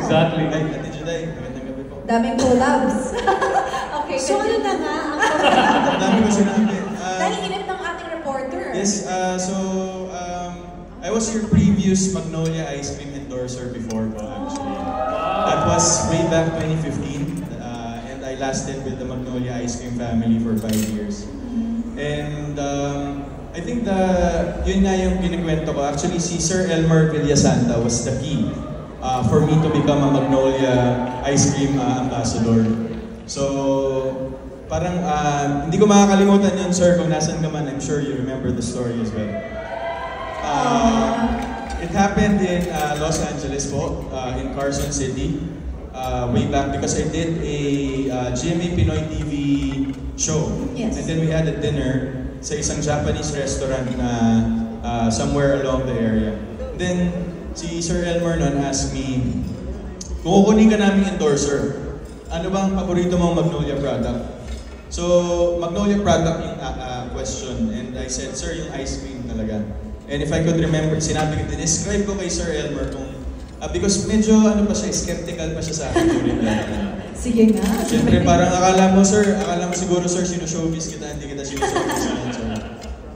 Exactly. Hi, Ate Juday. Magandang gabi po. Daming collabs. Okay, So ano na nga ang Ang dami ko sinabi. dahil inip ng ating reporter. Yes, I was your previous Magnolia Ice Cream endorser before po, actually. That was way back 2015. And I lasted with the Magnolia Ice Cream family for 5 years. And I think yun nga yung kinikwento ko. Actually, si Sir Elmer Villasanta was the key for me to become a Magnolia Ice Cream ambassador. So, parang hindi ko makakalimutan yun, sir, kung nasan ka man. I'm sure you remember the story as well. It happened in Los Angeles po, in Carson City, way back because I did a GMA Pinoy TV show. Yes. And then we had a dinner sa isang Japanese restaurant na somewhere along the area. Then, si Sir Elmer nun asked me, kung kukunin ka namin endorser, ano bang paborito mong Magnolia product? So, Magnolia product yung question. And I said, sir, yung ice cream talaga. And if I could remember, sinabi ko, describe ko kay Sir Elmer kung, because medyo ano pa siya, skeptical pa siya sa akin during that time. Sige nga. Siyempre, parang akala mo siguro, sir, sino-showbiz kita, hindi kita sino-showbiz.